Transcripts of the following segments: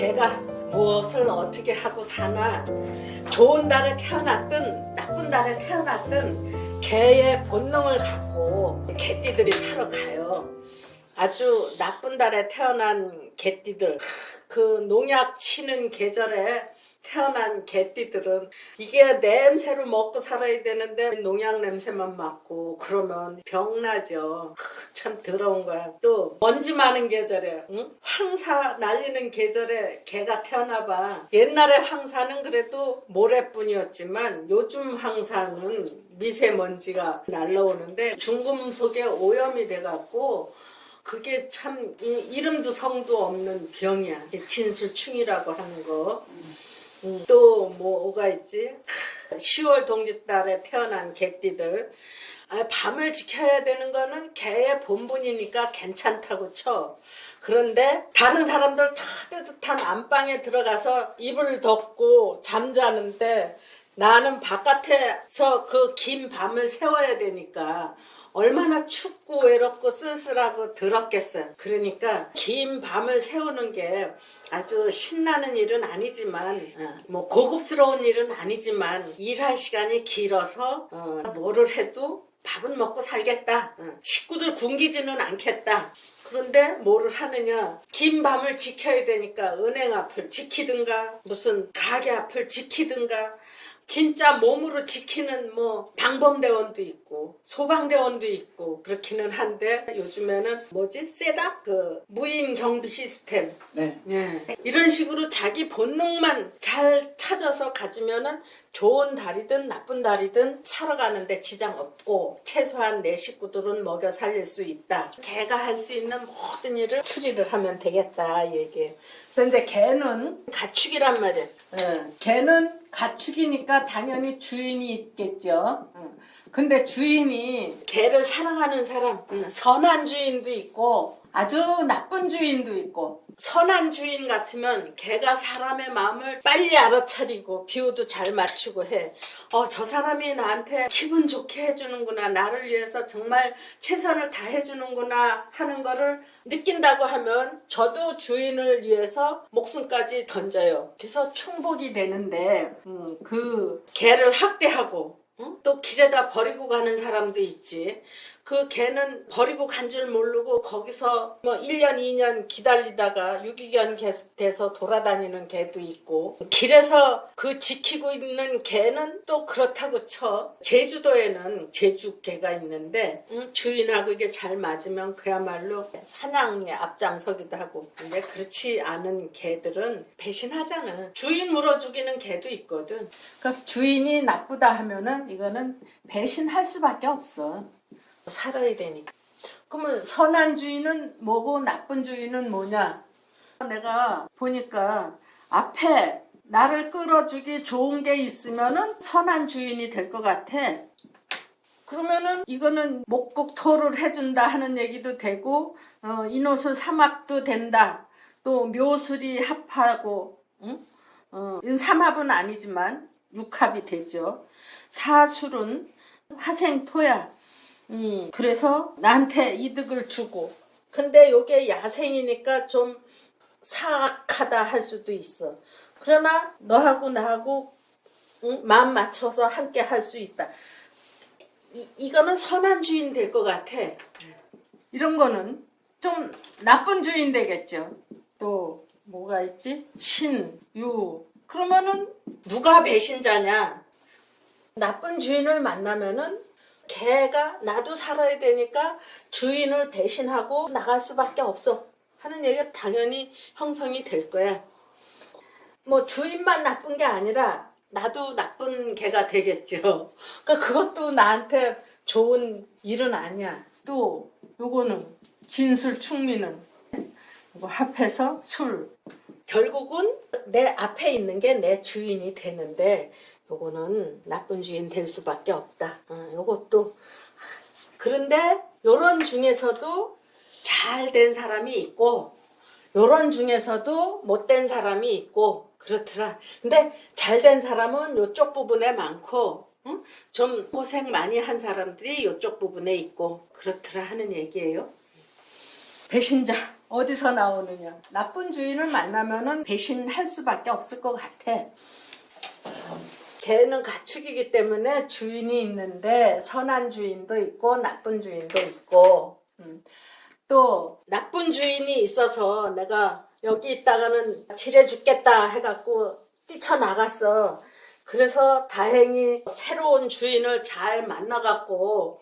걔가 무엇을 어떻게 하고 사나, 좋은 달에 태어났든 나쁜 달에 태어났든 개의 본능을 갖고 개띠들이 살아가요. 아주 나쁜 달에 태어난 개띠들, 그 농약 치는 계절에 태어난 개띠들은 이게 냄새로 먹고 살아야 되는데 농약 냄새만 맡고 그러면 병나죠. 참 더러운 거야. 또 먼지 많은 계절에, 응? 황사 날리는 계절에 개가 태어나봐. 옛날에 황사는 그래도 모래뿐이었지만 요즘 황사는 미세먼지가 날라오는데 중금속에 오염이 돼갖고 그게 참 이름도 성도 없는 병이야. 진술충이라고 하는 거. 또 뭐가 있지? 10월 동짓달에 태어난 개띠들. 밤을 지켜야 되는 거는 개의 본분이니까 괜찮다고 쳐. 그런데 다른 사람들 다 따뜻한 안방에 들어가서 이불 덮고 잠자는데 나는 바깥에서 그 긴 밤을 새워야 되니까 얼마나 춥고 외롭고 쓸쓸하고 더럽겠어요. 그러니까 긴 밤을 새우는 게 아주 신나는 일은 아니지만 뭐 고급스러운 일은 아니지만 일할 시간이 길어서 뭐를 해도 밥은 먹고 살겠다. 식구들 굶기지는 않겠다. 그런데 뭐를 하느냐, 긴 밤을 지켜야 되니까 은행 앞을 지키든가 무슨 가게 앞을 지키든가 진짜 몸으로 지키는 뭐 방범대원도 있고 소방대원도 있고 그렇기는 한데 요즘에는 뭐지? 세닥? 그 무인 경비 시스템. 네. 이런 식으로 자기 본능만 잘 찾아서 가지면은 좋은 달이든 나쁜 달이든 살아가는데 지장 없고 최소한 내 식구들은 먹여 살릴 수 있다. 개가 할 수 있는 모든 일을 추리를 하면 되겠다 이 얘기예요. 그래서 이제 개는 가축이란 말이에요. 개는 가축이니까 당연히 주인이 있겠죠. 근데 주인이 개를 사랑하는 사람, 선한 주인도 있고 아주 나쁜 주인도 있고, 선한 주인 같으면 개가 사람의 마음을 빨리 알아차리고 비유도 잘 맞추고 해. 저 사람이 나한테 기분 좋게 해주는구나, 나를 위해서 정말 최선을 다해주는구나 하는 거를 느낀다고 하면 저도 주인을 위해서 목숨까지 던져요. 그래서 충복이 되는데 그 개를 학대하고 또 길에다 버리고 가는 사람도 있지. 그 개는 버리고 간 줄 모르고 거기서 뭐 1년 2년 기다리다가 유기견 돼서 돌아다니는 개도 있고, 길에서 그 지키고 있는 개는 또 그렇다고 쳐. 제주도에는 제주개가 있는데 주인하고 이게 잘 맞으면 그야말로 사냥에 앞장서기도 하고. 근데 그렇지 않은 개들은 배신하잖아. 주인 물어 죽이는 개도 있거든. 그러니까 주인이 나쁘다 하면은 이거는 배신할 수밖에 없어. 살아야 되니까. 그러면 선한 주인은 뭐고 나쁜 주인은 뭐냐? 내가 보니까 앞에 나를 끌어주기 좋은 게 있으면은 선한 주인이 될 것 같아. 그러면은 이거는 목국토를 해준다 하는 얘기도 되고, 인호술 삼합도 된다. 또 묘술이 합하고, 삼합은 아니지만 육합이 되죠. 사술은 화생토야. 그래서 나한테 이득을 주고, 근데 요게 야생이니까 좀 사악하다 할 수도 있어. 그러나 너하고 나하고 마음 맞춰서 함께 할 수 있다. 이거는 선한 주인 될 것 같아. 이런 거는 좀 나쁜 주인 되겠죠. 또 뭐가 있지? 신, 유. 그러면은 누가 배신자냐? 나쁜 주인을 만나면은 개가 나도 살아야 되니까 주인을 배신하고 나갈 수밖에 없어 하는 얘기가 당연히 형성이 될 거야. 뭐 주인만 나쁜 게 아니라 나도 나쁜 개가 되겠죠. 그러니까 그것도 나한테 좋은 일은 아니야. 또 요거는 진술 충미는 이거 합해서 술. 결국은 내 앞에 있는 게 내 주인이 되는데 요거는 나쁜 주인 될 수밖에 없다. 요것도. 그런데 요런 중에서도 잘 된 사람이 있고 요런 중에서도 못된 사람이 있고 그렇더라. 근데 잘 된 사람은 요쪽 부분에 많고 좀 고생 많이 한 사람들이 요쪽 부분에 있고 그렇더라 하는 얘기예요. 배신자 어디서 나오느냐. 나쁜 주인을 만나면은 배신할 수밖에 없을 것 같아. 개는 가축이기 때문에 주인이 있는데 선한 주인도 있고 나쁜 주인도 있고 또 나쁜 주인이 있어서 내가 여기 있다가는 지레 죽겠다 해갖고 뛰쳐나갔어. 그래서 다행히 새로운 주인을 잘 만나갖고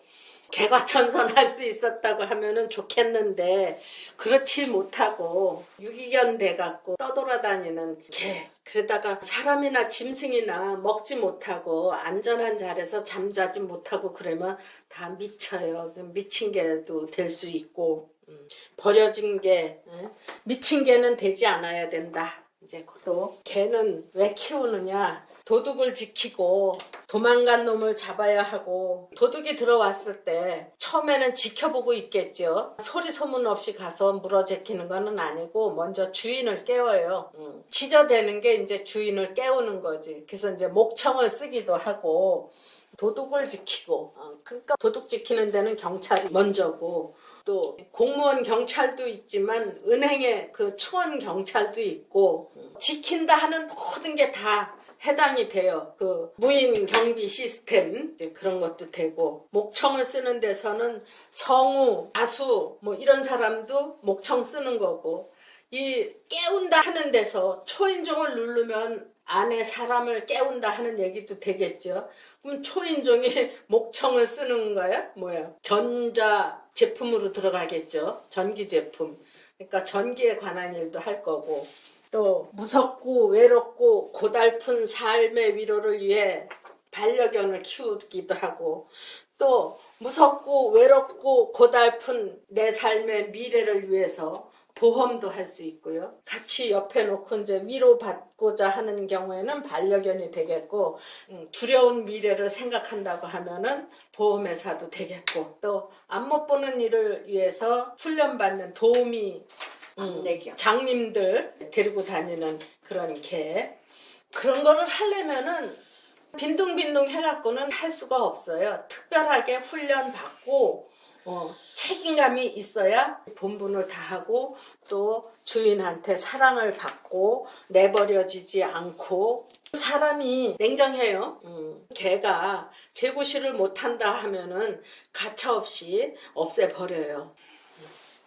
개과천선할 수 있었다고 하면은 좋겠는데 그렇지 못하고 유기견 돼갖고 떠돌아다니는 개. 그러다가 사람이나 짐승이나 먹지 못하고 안전한 자리에서 잠자지 못하고 그러면 다 미쳐요. 미친 개도 될 수 있고 버려진 개, 미친 개는 되지 않아야 된다. 이제 또 개는 왜 키우느냐? 도둑을 지키고 도망간 놈을 잡아야 하고 도둑이 들어왔을 때 처음에는 지켜보고 있겠죠. 소리 소문 없이 가서 물어제키는 거는 아니고 먼저 주인을 깨워요. 지저대는 게 이제 주인을 깨우는 거지. 그래서 이제 목청을 쓰기도 하고 도둑을 지키고 그러니까 도둑 지키는 데는 경찰이 먼저고 또 공무원 경찰도 있지만 은행에 그 청원 경찰도 있고 지킨다 하는 모든 게 다 해당이 돼요. 그 무인 경비 시스템 그런 것도 되고 목청을 쓰는 데서는 성우, 가수 뭐 이런 사람도 목청 쓰는 거고 이 깨운다 하는 데서 초인종을 누르면 안에 사람을 깨운다 하는 얘기도 되겠죠. 그럼 초인종이 목청을 쓰는 거야? 뭐야? 전자 제품으로 들어가겠죠. 전기 제품. 그러니까 전기에 관한 일도 할 거고 또 무섭고 외롭고 고달픈 삶의 위로를 위해 반려견을 키우기도 하고 또 무섭고 외롭고 고달픈 내 삶의 미래를 위해서 보험도 할 수 있고요. 같이 옆에 놓고 이제 위로받고자 하는 경우에는 반려견이 되겠고 두려운 미래를 생각한다고 하면은 보험회사도 되겠고 또 안 못 보는 일을 위해서 훈련받는 도우미 장님들 데리고 다니는 그런 개 그런 거를 하려면은 빈둥빈둥 해갖고는 할 수가 없어요. 특별하게 훈련받고 책임감이 있어야 본분을 다하고 또 주인한테 사랑을 받고 내버려지지 않고 사람이 냉정해요. 개가 재구실을 못한다 하면은 가차없이 없애버려요.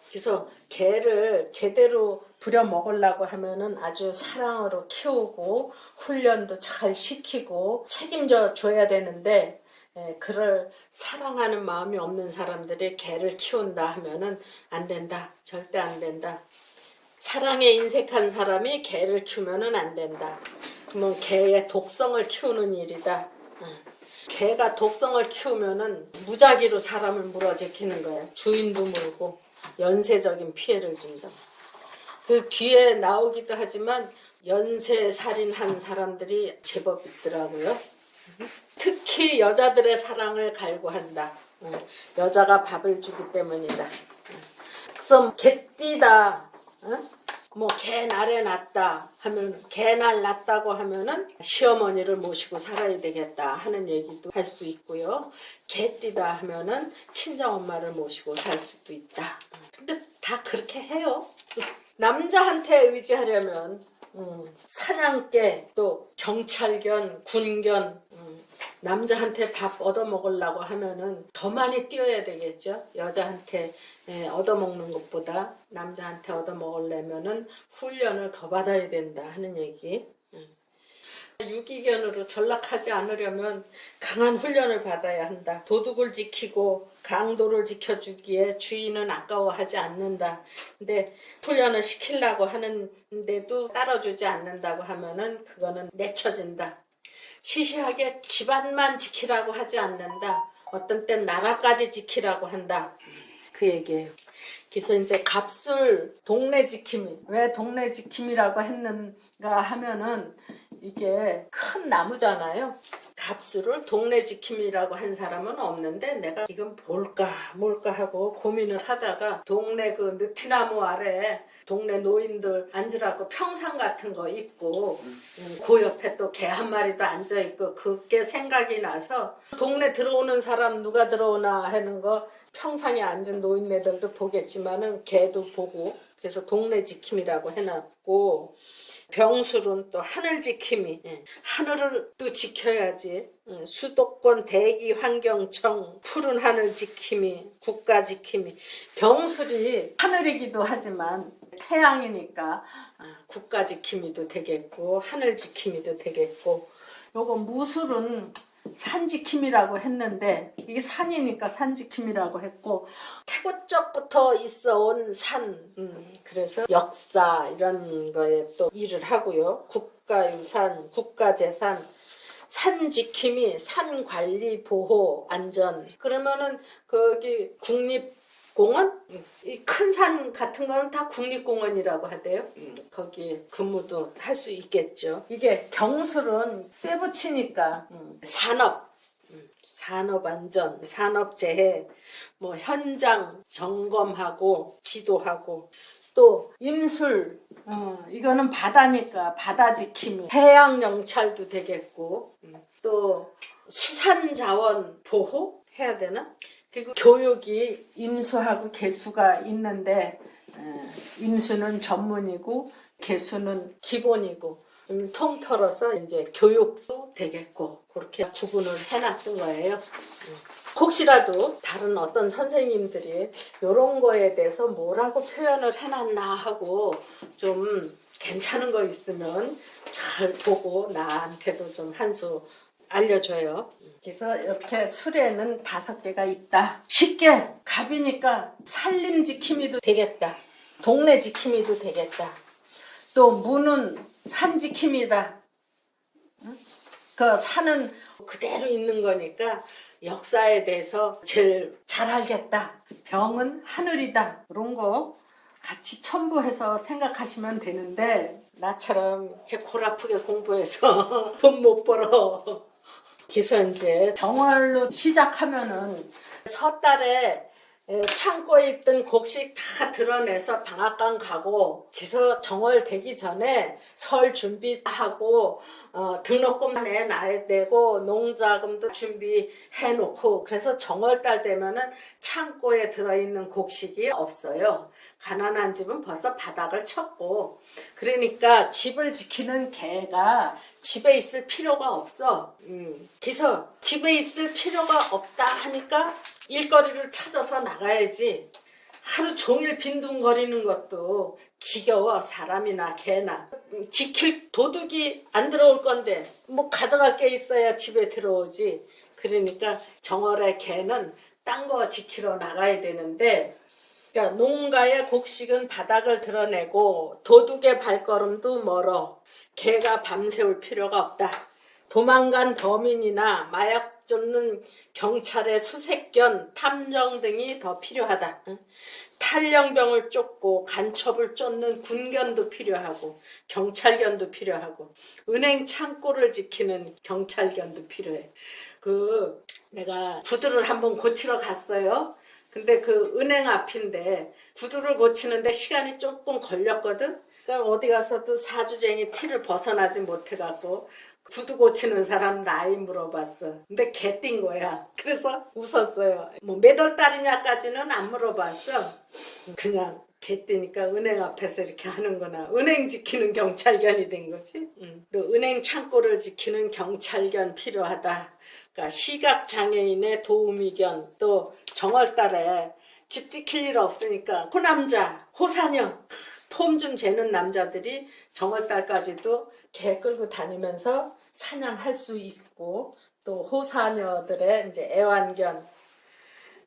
그래서 개를 제대로 부려먹으려고 하면은 아주 사랑으로 키우고 훈련도 잘 시키고 책임져 줘야 되는데 그를 사랑하는 마음이 없는 사람들이 개를 키운다 하면은 안 된다. 절대 안 된다. 사랑에 인색한 사람이 개를 키우면은 안 된다. 그러면 개의 독성을 키우는 일이다. 개가 독성을 키우면은 무작위로 사람을 물어제키는 거야. 주인도 물고 연쇄적인 피해를 준다. 그 뒤에 나오기도 하지만 연쇄살인한 사람들이 제법 있더라고요. 특히 여자들의 사랑을 갈구한다. 여자가 밥을 주기 때문이다. 그래서 개띠다. 뭐 개날에 낳았다 하면 개날 낳았다고 하면은 시어머니를 모시고 살아야 되겠다 하는 얘기도 할 수 있고요. 개띠다 하면은 친정엄마를 모시고 살 수도 있다. 근데 다 그렇게 해요. 남자한테 의지하려면 사냥개 또 경찰견 군견 남자한테 밥 얻어먹으려고 하면은 더 많이 뛰어야 되겠죠. 여자한테 얻어먹는 것보다 남자한테 얻어먹으려면은 훈련을 더 받아야 된다 하는 얘기. 유기견으로 전락하지 않으려면 강한 훈련을 받아야 한다. 도둑을 지키고 강도를 지켜주기에 주인은 아까워하지 않는다. 근데 훈련을 시키려고 하는데도 따라주지 않는다고 하면은 그거는 내쳐진다. 시시하게 집안만 지키라고 하지 않는다. 어떤 땐 나라까지 지키라고 한다. 그 얘기예요. 그래서 이제 갑술 동네 지킴이. 왜 동네 지킴이라고 했는가 하면은 이게 큰 나무잖아요. 갑술을 동네 지킴이라고 한 사람은 없는데 내가 이건 뭘까 하고 고민을 하다가 동네 그 느티나무 아래 동네 노인들 앉으라고 평상 같은 거 있고 그 옆에 또 개 한 마리도 앉아 있고 그게 생각이 나서 동네 들어오는 사람 누가 들어오나 하는 거 평상에 앉은 노인네들도 보겠지만은 개도 보고, 그래서 동네 지킴이라고 해놨고, 병술은 또 하늘 지킴이, 하늘을 또 지켜야지. 수도권 대기환경청 푸른 하늘 지킴이, 국가 지킴이. 병술이 하늘이기도 하지만 태양이니까 국가 지킴이도 되겠고 하늘 지킴이도 되겠고, 요거 무술은 산 지킴이라고 했는데 이게 산이니까 산 지킴이라고 했고, 태고 쪽부터 있어온 산, 그래서 역사 이런 거에 또 일을 하고요. 국가유산, 국가재산, 산 지킴이, 산 관리, 보호, 안전. 그러면은 거기 국립공원? 이 큰 산 같은 거는 다 국립공원이라고 하대요. 거기 근무도 할 수 있겠죠. 이게 경술은 쇠붙이니까 산업, 산업안전, 산업재해, 뭐 현장 점검하고 지도하고, 또 임술, 이거는 바다니까 바다 지킴이, 해양영찰도 되겠고, 또 수산자원 보호 해야 되나? 그리고 교육이 임수하고 개수가 있는데, 임수는 전문이고 개수는 기본이고, 통틀어서 이제 교육도 되겠고, 그렇게 구분을 해놨던 거예요. 혹시라도 다른 어떤 선생님들이 이런 거에 대해서 뭐라고 표현을 해놨나 하고 좀 괜찮은 거 있으면 잘 보고 나한테도 좀 한 수 알려줘요. 그래서 이렇게 술에는 5개가 있다. 쉽게 갑이니까 살림 지킴이도 되겠다. 동네 지킴이도 되겠다. 또 무는 산 지킴이다. 그 산은 그대로 있는 거니까 역사에 대해서 제일 잘 알겠다. 병은 하늘이다. 그런 거 같이 첨부해서 생각하시면 되는데, 나처럼 이렇게 골아프게 공부해서 돈 못 벌어. 그래서 이제 정월로 시작하면은 섣달에 창고에 있던 곡식 다 드러내서 방앗간 가고, 그래서 정월 되기 전에 설 준비하고 등록금 내놔야 되고 농자금도 준비해 놓고, 그래서 정월달 되면은 창고에 들어있는 곡식이 없어요. 가난한 집은 벌써 바닥을 쳤고, 그러니까 집을 지키는 개가 집에 있을 필요가 없어. 그래서 집에 있을 필요가 없다 하니까 일거리를 찾아서 나가야지. 하루 종일 빈둥거리는 것도 지겨워. 사람이나 개나. 지킬 도둑이 안 들어올 건데 뭐 가져갈 게 있어야 집에 들어오지. 그러니까 정월에 개는 딴 거 지키러 나가야 되는데, 그러니까 농가의 곡식은 바닥을 드러내고 도둑의 발걸음도 멀어. 개가 밤새울 필요가 없다. 도망간 범인이나 마약 쫓는 경찰의 수색견, 탐정 등이 더 필요하다. 탈영병을 쫓고 간첩을 쫓는 군견도 필요하고 경찰견도 필요하고 은행 창고를 지키는 경찰견도 필요해. 내가 구두를 한번 고치러 갔어요. 근데 그 은행 앞인데 구두를 고치는데 시간이 조금 걸렸거든. 그러니까 어디 가서도 사주쟁이 티를 벗어나지 못해갖고 구두 고치는 사람 나이 물어봤어. 근데 개뛴 거야. 그래서 웃었어요. 뭐 몇 월 달이냐까지는 안 물어봤어. 그냥 개뛰니까 은행 앞에서 이렇게 하는구나. 은행 지키는 경찰견이 된 거지. 또 은행 창고를 지키는 경찰견 필요하다. 그러니까 시각장애인의 도우미견, 또 정월달에 집 지킬 일 없으니까 호남자, 호사녀, 폼 좀 재는 남자들이 정월달까지도 개 끌고 다니면서 사냥할 수 있고, 또 호사녀들의 이제 애완견.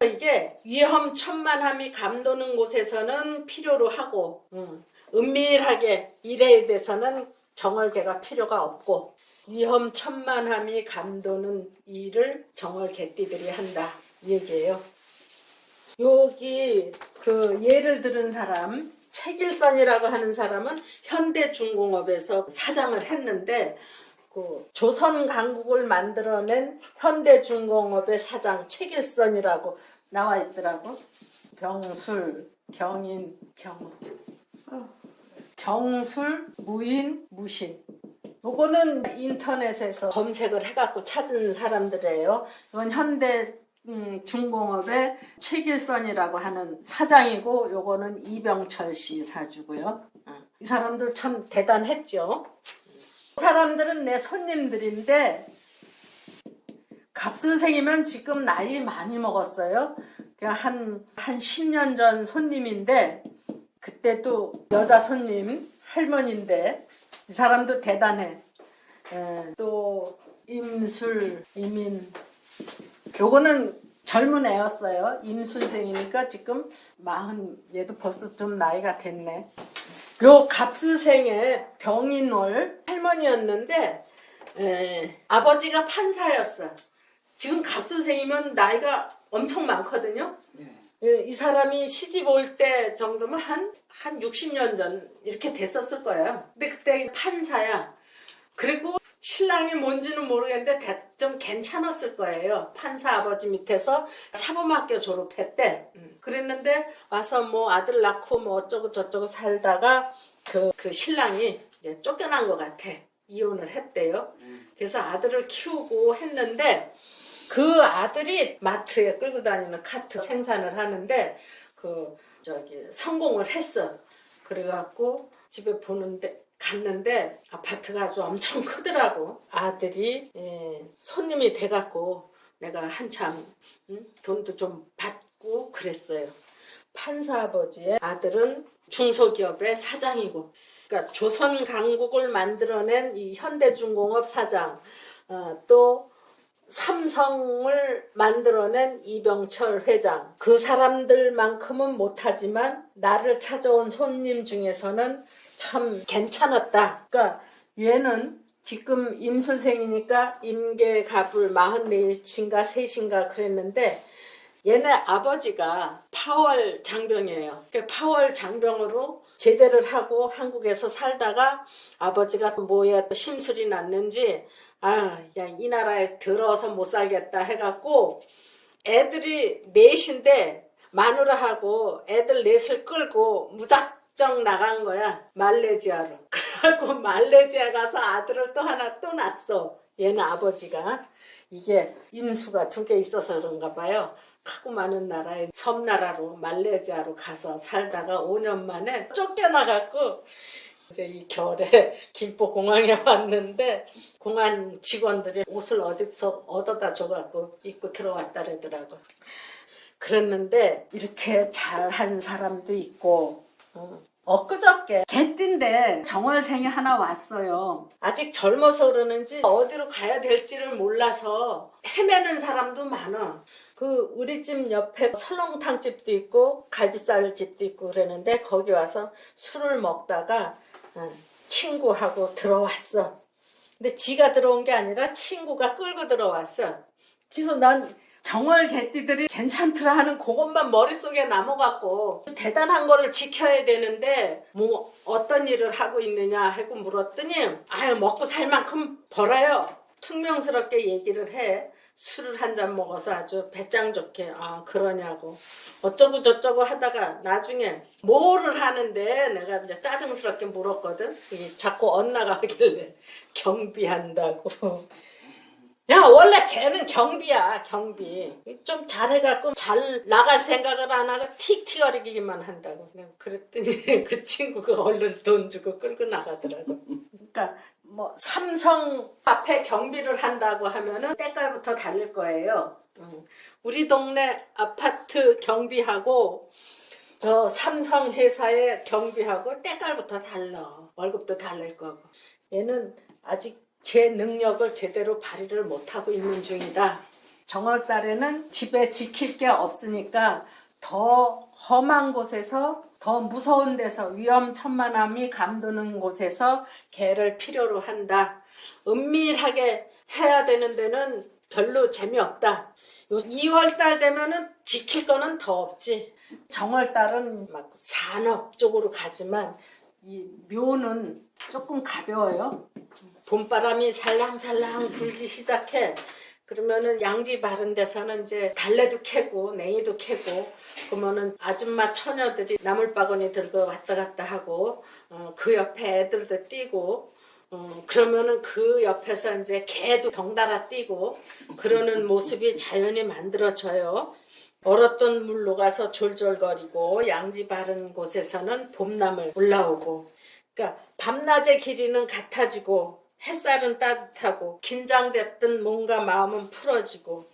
이게 위험천만함이 감도는 곳에서는 필요로 하고, 은밀하게 일에 대해서는 정월개가 필요가 없고, 위험천만함이 감도는 일을 정월개띠들이 한다, 이 얘기예요. 여기 예를 들은 사람, 책일선이라고 하는 사람은 현대중공업에서 사장을 했는데, 조선 강국을 만들어낸 현대중공업의 사장 책일선이라고 나와 있더라고. 병술, 경인, 경우. 경술, 무인, 무신. 요거는 인터넷에서 검색을 해갖고 찾은 사람들이에요. 이건 현대 중공업의 최길선이라고 하는 사장이고, 요거는 이병철 씨 사주고요. 이 사람들 참 대단했죠. 이 사람들은 내 손님들인데, 갑술생이면 지금 나이 많이 먹었어요. 한 10년 전 손님인데, 그때도 여자 손님, 할머니인데, 이 사람도 대단해. 또, 이민. 요거는 젊은 애였어요. 임순생이니까 지금 40, 얘도 벌써 좀 나이가 됐네. 요 갑수생의 병인월 할머니였는데, 아버지가 판사였어. 지금 갑수생이면 나이가 엄청 많거든요. 이 사람이 시집 올 때 정도면 한 60년 전 이렇게 됐었을 거예요. 근데 그때 판사야. 그리고 신랑이 뭔지는 모르겠는데 좀 괜찮았을 거예요. 판사 아버지 밑에서 사범학교 졸업했대. 그랬는데 와서 뭐 아들 낳고 뭐 어쩌고 저쩌고 살다가 그 신랑이 이제 쫓겨난 것 같아. 이혼을 했대요. 그래서 아들을 키우고 했는데 그 아들이 마트에 끌고 다니는 카트 생산을 하는데 성공을 했어. 그래갖고 집에 갔는데 아파트가 아주 엄청 크더라고. 아들이 손님이 돼갖고 내가 한참 돈도 좀 받고 그랬어요. 판사 아버지의 아들은 중소기업의 사장이고, 그러니까 조선 강국을 만들어낸 이 현대중공업 사장, 또 삼성을 만들어낸 이병철 회장. 그 사람들만큼은 못하지만 나를 찾아온 손님 중에서는 참 괜찮았다. 그러니까 얘는 지금 임순생이니까 임계갑을 44인가 3인가 그랬는데, 얘네 아버지가 파월 장병이에요. 파월 장병으로 제대를 하고 한국에서 살다가 아버지가 뭐에 심술이 났는지 이 나라에 들어서 못 살겠다 해갖고 애들이 넷인데 마누라하고 애들 넷을 끌고 무작정 나간 거야. 말레이시아로. 그래갖고 말레이시아 가서 아들을 또 하나 또 낳았어. 얘는 아버지가. 이게 인수가 2개 있어서 그런가 봐요. 하고 많은 나라에 섬나라로 말레이시아로 가서 살다가 5년 만에 쫓겨나갖고 이제 이 겨울에 김포공항에 왔는데 공항 직원들이 옷을 어디서 얻어다 줘갖고 입고 들어왔다 그러더라고. 그랬는데 이렇게 잘한 사람도 있고, 엊그저께 개띠인데 정월생이 하나 왔어요. 아직 젊어서 그러는지 어디로 가야 될지를 몰라서 헤매는 사람도 많아. 우리 집 옆에 설렁탕 집도 있고 갈비살 집도 있고 그러는데 거기 와서 술을 먹다가 친구하고 들어왔어. 근데 지가 들어온 게 아니라 친구가 끌고 들어왔어. 그래서 난 정월 개띠들이 괜찮더라 하는 그것만 머릿속에 남아갖고 대단한 거를 지켜야 되는데 뭐 어떤 일을 하고 있느냐 하고 물었더니 먹고 살 만큼 벌어요. 퉁명스럽게 얘기를 해. 술을 한 잔 먹어서 아주 배짱 좋게 그러냐고 어쩌고 저쩌고 하다가 나중에 뭐를 하는데 내가 이제 짜증스럽게 물었거든. 자꾸 엇나가길래 경비한다고. 야, 원래 걔는 경비야, 경비. 좀 잘해갖고 잘 나갈 생각을 안 하고 틱틱거리기만 한다고. 내가 그랬더니 그 친구가 얼른 돈 주고 끌고 나가더라고. 그러니까 뭐 삼성 앞에 경비를 한다고 하면은 때깔부터 다를 거예요. 우리 동네 아파트 경비하고 저 삼성 회사의 경비하고 때깔부터 달라. 월급도 다를 거고. 얘는 아직 제 능력을 제대로 발휘를 못하고 있는 중이다. 정월달에는 집에 지킬 게 없으니까 더 험한 곳에서, 더 무서운 데서, 위험천만함이 감도는 곳에서 개를 필요로 한다. 은밀하게 해야 되는 데는 별로 재미없다. 2월달 되면은 지킬 거는 더 없지. 정월달은 막 산업 쪽으로 가지만 이 묘는 조금 가벼워요. 봄바람이 살랑살랑 불기 시작해. 그러면은 양지 바른 데서는 이제 달래도 캐고 냉이도 캐고, 그러면은 아줌마 처녀들이 나물바구니 들고 왔다 갔다 하고 그 옆에 애들도 뛰고 그러면은 그 옆에서 이제 개도 덩달아 뛰고 그러는 모습이 자연히 만들어져요. 얼었던 물 녹아서 졸졸거리고 양지 바른 곳에서는 봄나물 올라오고, 그러니까 밤낮의 길이는 같아지고 햇살은 따뜻하고 긴장됐던 몸과 마음은 풀어지고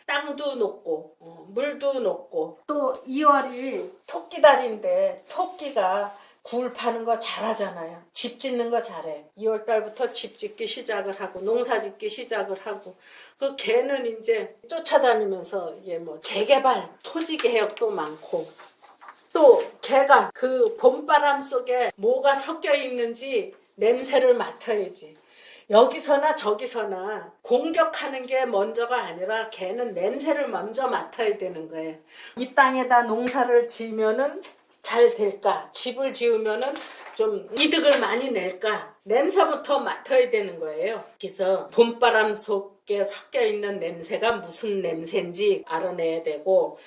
땅도 녹고 물도 녹고, 또 2월이 토끼달인데 토끼가 굴 파는 거 잘하잖아요. 집 짓는 거 잘해. 2월 달부터 집 짓기 시작을 하고 농사 짓기 시작을 하고, 그 개는 이제 쫓아다니면서 이게 뭐 재개발, 토지 개혁도 많고, 또 개가 그 봄바람 속에 뭐가 섞여 있는지 냄새를 맡아야지. 여기서나 저기서나 공격하는 게 먼저가 아니라 개는 냄새를 먼저 맡아야 되는 거예요. 이 땅에다 농사를 지으면은 잘 될까? 집을 지으면은 좀 이득을 많이 낼까? 냄새부터 맡아야 되는 거예요. 그래서 봄바람 속에 섞여 있는 냄새가 무슨 냄새인지 알아내야 되고,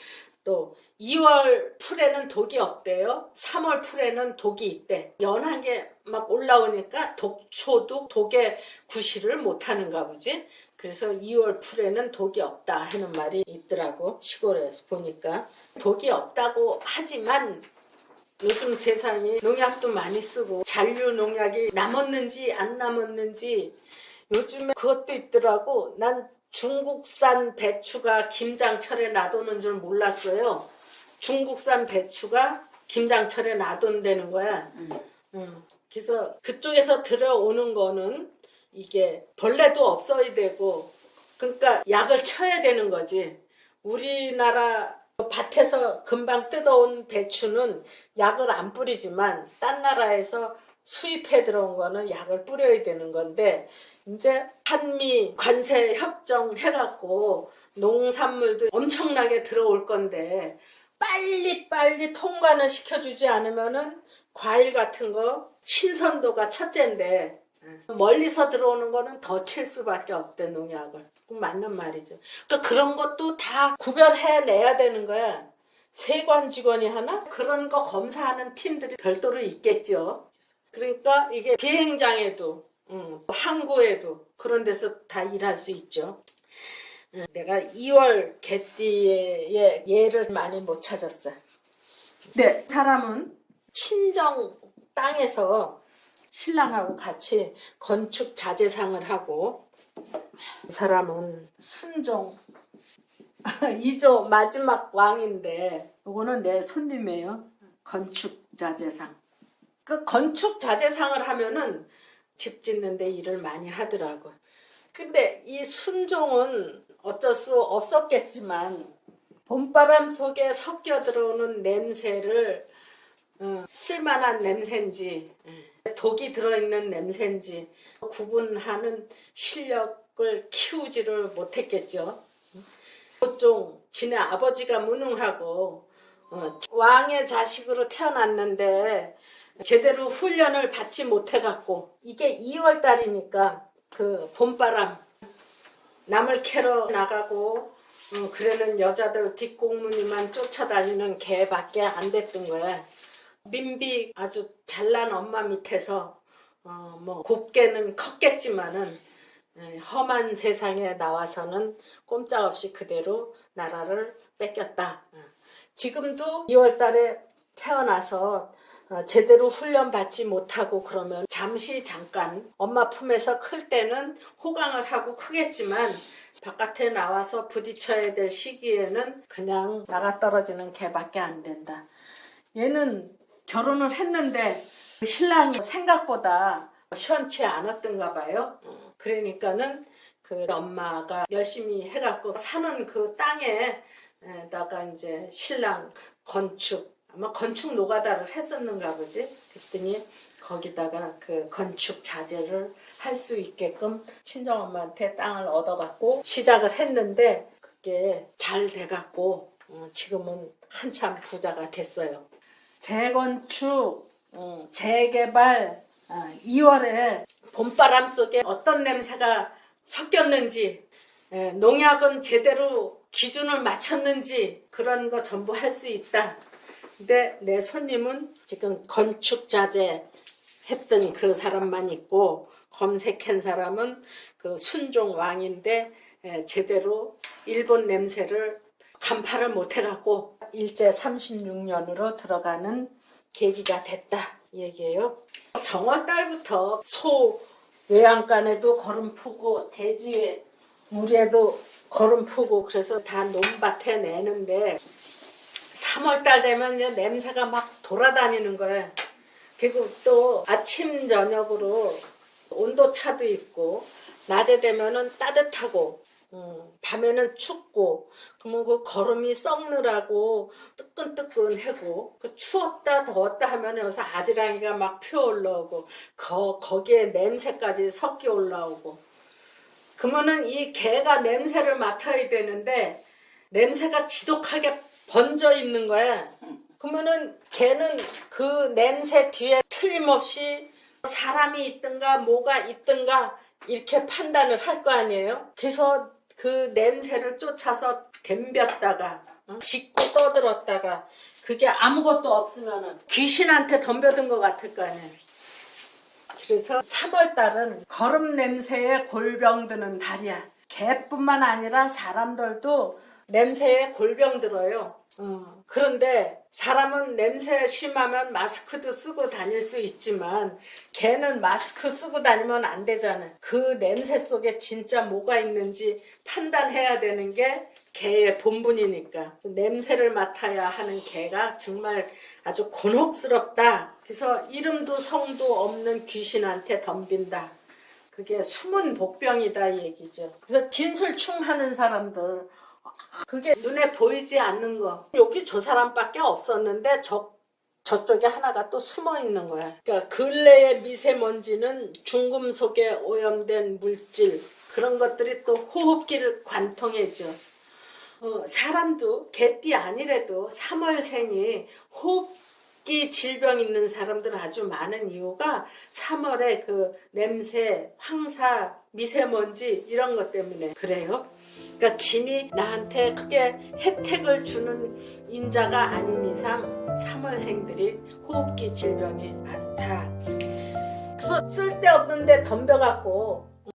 또 2월 풀에는 독이 없대요. 3월 풀에는 독이 있대. 연한 게 막 올라오니까 독초도 독에 구실을 못하는가 보지. 그래서 2월 풀에는 독이 없다 하는 말이 있더라고. 시골에서 보니까. 독이 없다고 하지만 요즘 세상에 농약도 많이 쓰고 잔류 농약이 남았는지 안 남았는지 요즘에 그것도 있더라고. 난 중국산 배추가 김장철에 놔두는 줄 몰랐어요. 중국산 배추가 김장철에 놔둔다는 거야. 그래서 그쪽에서 들어오는 거는 이게 벌레도 없어야 되고, 그러니까 약을 쳐야 되는 거지. 우리나라 밭에서 금방 뜯어온 배추는 약을 안 뿌리지만 딴 나라에서 수입해 들어온 거는 약을 뿌려야 되는 건데, 이제 한미 관세 협정 해갖고 농산물도 엄청나게 들어올 건데 빨리 통과는 시켜주지 않으면은 과일 같은 거 신선도가 첫째인데 멀리서 들어오는 거는 더 칠 수밖에 없대, 농약을. 맞는 말이죠. 그러니까 그런 것도 다 구별해내야 되는 거야. 세관 직원이 하나? 그런 거 검사하는 팀들이 별도로 있겠죠. 그러니까 이게 비행장에도 항구에도 그런 데서 다 일할 수 있죠. 내가 2월 개띠의 예를 많이 못 찾았어. 네, 사람은 친정 땅에서 신랑하고 같이 건축 자재상을 하고, 이 사람은 순종 2조 마지막 왕인데, 이거는 내 손님이에요. 건축 자재상. 그 건축 자재상을 하면은 집 짓는데 일을 많이 하더라고. 근데 이 순종은 어쩔 수 없었겠지만 봄바람 속에 섞여 들어오는 냄새를 쓸만한 냄새인지 독이 들어있는 냄새인지 구분하는 실력을 키우지를 못했겠죠. 보통 지네 아버지가 무능하고 왕의 자식으로 태어났는데 제대로 훈련을 받지 못해갖고, 이게 2월 달이니까 그 봄바람 나물 캐러 나가고 그러는 여자들 뒷공무니만 쫓아다니는 개밖에 안 됐던 거야. 민비 아주 잘난 엄마 밑에서 뭐 곱게는 컸겠지만은 험한 세상에 나와서는 꼼짝없이 그대로 나라를 뺏겼다. 지금도 2월 달에 태어나서 제대로 훈련받지 못하고 그러면 잠깐 엄마 품에서 클 때는 호강을 하고 크겠지만 바깥에 나와서 부딪혀야 될 시기에는 그냥 나가 떨어지는 개밖에 안 된다. 얘는 결혼을 했는데 신랑이 생각보다 시원치 않았던가 봐요. 그러니까는 그 엄마가 열심히 해갖고 사는 그 땅에다가 이제 신랑 아마 건축 노가다를 했었는가 보지. 그랬더니 거기다가 그 건축 자재를 할 수 있게끔 친정엄마한테 땅을 얻어갖고 시작을 했는데 그게 잘 돼갖고 지금은 한참 부자가 됐어요. 재건축, 재개발, 2월에 봄바람 속에 어떤 냄새가 섞였는지, 농약은 제대로 기준을 맞췄는지 그런 거 전부 할 수 있다. 근데 내 손님은 지금 건축 자재 했던 그 사람만 있고 검색한 사람은 그 순종 왕인데 제대로 일본 냄새를 간파를 못해갖고 일제 36년으로 들어가는 계기가 됐다 이 얘기예요. 정월달부터 소 외양간에도 거름 푸고 돼지 물에도 거름 푸고 그래서 다 논밭에 내는데 3월달 되면 이제 냄새가 막 돌아다니는 거예요. 그리고 또 아침 저녁으로 온도차도 있고 낮에 되면은 따뜻하고 밤에는 춥고 그러면 그 거름이 썩느라고 뜨끈뜨끈하고 그 추웠다 더웠다 하면 여기서 아지랑이가 막 피어 올라오고 거기에 냄새까지 섞여 올라오고 그러면은 이 개가 냄새를 맡아야 되는데 냄새가 지독하게 번져 있는 거야. 그러면은 개는 그 냄새 뒤에 틀림없이 사람이 있든가 뭐가 있든가 이렇게 판단을 할 거 아니에요. 그래서 그 냄새를 쫓아서 덤볐다가 짖고 떠들었다가 그게 아무것도 없으면은 귀신한테 덤벼든 것 같을 거 아니에요. 그래서 3월달은 거름 냄새에 골병 드는 달이야. 개뿐만 아니라 사람들도 냄새에 골병 들어요. 그런데 사람은 냄새 심하면 마스크도 쓰고 다닐 수 있지만 개는 마스크 쓰고 다니면 안 되잖아요. 그 냄새 속에 진짜 뭐가 있는지 판단해야 되는 게 개의 본분이니까 냄새를 맡아야 하는 개가 정말 아주 곤혹스럽다. 그래서 이름도 성도 없는 귀신한테 덤빈다. 그게 숨은 복병이다 이 얘기죠. 그래서 진술충하는 사람들 그게 눈에 보이지 않는 거. 여기 저 사람밖에 없었는데 저쪽에 하나가 또 숨어 있는 거야. 그러니까 근래의 미세먼지는 중금속에 오염된 물질 그런 것들이 또 호흡기를 관통해줘. 사람도 개띠 아니래도 3월생이 호흡기 질병 있는 사람들은 아주 많은 이유가 3월에 그 냄새, 황사, 미세먼지 이런 것 때문에 그래요. 그러니까 진이 나한테 크게 혜택을 주는 인자가 아닌 이상 3월생들이 호흡기 질병이 많다. 그래서 쓸데없는데 덤벼갖고